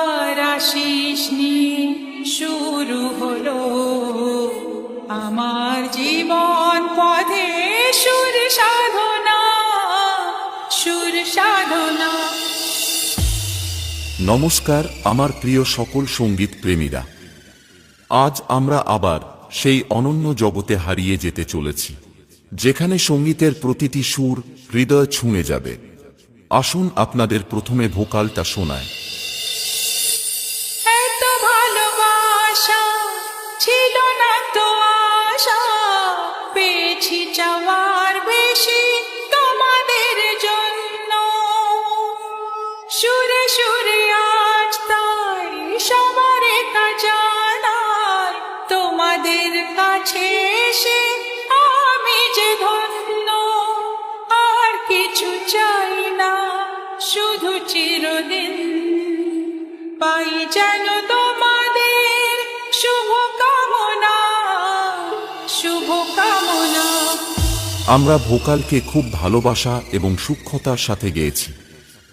সবার আশিস নিয়ে শুরু হলো আমার জীবন পথে সুর সাধনা, সুর সাধনা। নমস্কার আমার প্রিয় সকল সঙ্গীত প্রেমীরা, আজ আমরা আবার সেই অনন্য জগতে হারিয়ে যেতে চলেছি যেখানে সঙ্গীতের প্রতিটি সুর হৃদয় ছুঁয়ে যাবে। আসুন আপনাদের প্রথমে ভোকালটা শোনায়। এত ভালোবাসা ছিল না তো আশা, পেয়েছি চাওয়ার বেশি তোমাদের জন্য। সুরে সুরে আজ তাই সবার জানাই, তোমাদের কাছে এসে আমি যে ধন্য। আর কিছু চাই না, শুধু চিরদিন পাই যেন তোমাদের শুভ কামনা, শুভ কামনা। আমরা ভোকালকে খুব ভালোবাসা এবং সূক্ষ্মতার সাথে গেয়েছি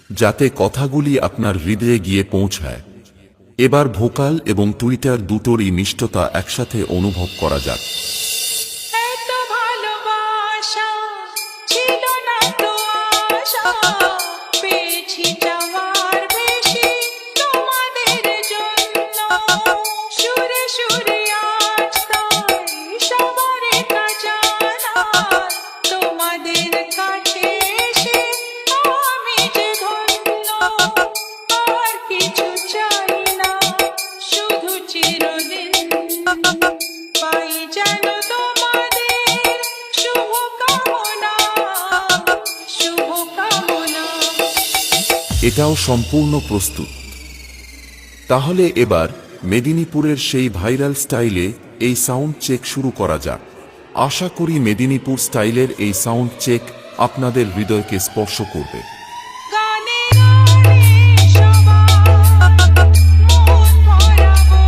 যাতে কথাগুলি আপনার হৃদয়ে গিয়ে পৌঁছায়। এবার ভোকাল এবং টুইটার দুটোরই মিষ্টতা একসাথে অনুভব করা যাক। এত ভালোবাসা ছিল না তো আশা, পেয়েছি চাওয়ার বেশি তোমাদের জন্য। সুরে সুরে আজ তাই সবার জানাই, তোমাদের কাছে এসে আমি যে ধন্য। আর কিছু চাই না, শুধু চিরদিন পাই যেন তোমাদের শুভ কামনা, শুভ কামনা। এটাও সম্পূর্ণ প্রস্তুত। তাহলে এবার মেদিনীপুরের সেই ভাইরাল স্টাইলে এই সাউন্ড চেক শুরু করা যাক। আশা করি মেদিনীপুর স্টাইলের এই সাউন্ড চেক আপনাদের হৃদয়কে স্পর্শ করবে। গানে গানে সবার মন ভরাবো,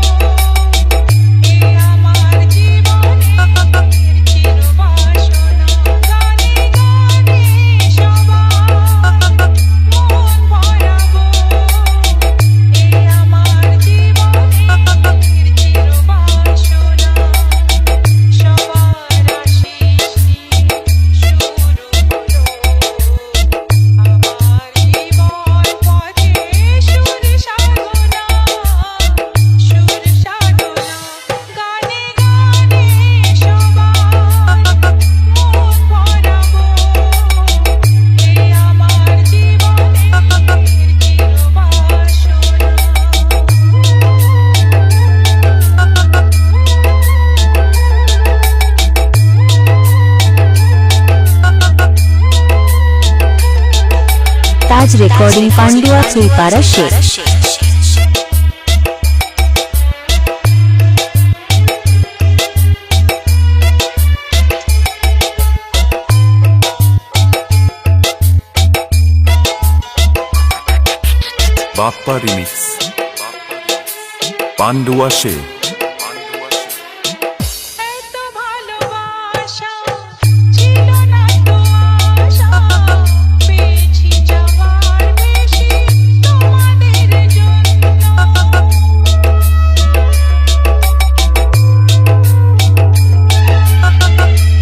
এ আমার জীবনের চিরবাসনা। গানে গানে সবার মন ভরাবো, এ আমার জীবনের চিরবাসনা। সবার আশিস নিয়ে শুরু হলো আমার জীবন পথে সুর সাধনা, সুর সাধনা। গানে গানে সবার মন ভরাবো, এ আমার জীবনের চিরবাসনা। ताज रेकॉर्डिंग पांडुआ सुईपारा शेख। বাপ্পা রিমিক্স, পান্ডুয়া সে। এত ভালোবাসা ছিল না তো আশা, পেয়েছি চাওয়ার বেশি তোমাদের জন্য।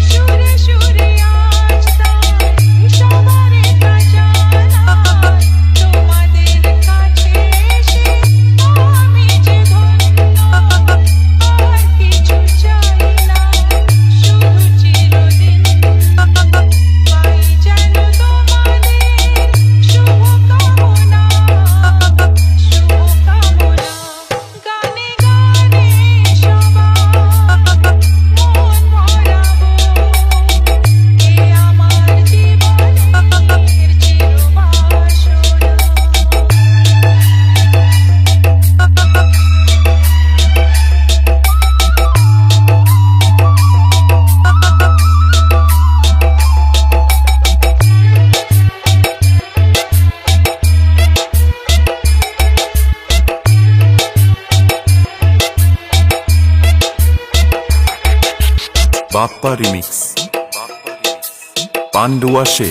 সুরে সুরে আজ তাই সবার জানাই, তোমাদের কাছে এসে আমি যে ধন্য। আর কিছু চাই না, শুধু চিরদিন পাই যেন তোমাদের শুভ কামনা, শুভ কামনা। গানে গানে সবার মন ভরাবো, এ আমার জীবনের চিরবাসনা। বাপ্পা রিমিক্স, পান্ডুয়া সে।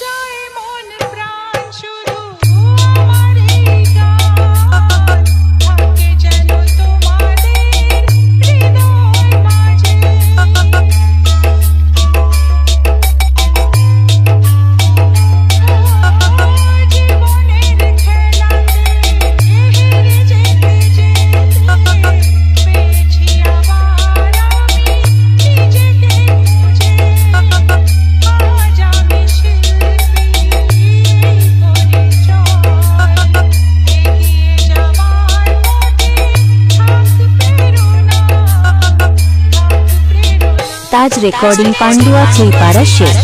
চাই মন প্রাণ শুধু আমার রাজ রেকর্ডিং পান্ডুয়া চুইপাড়া শেখ।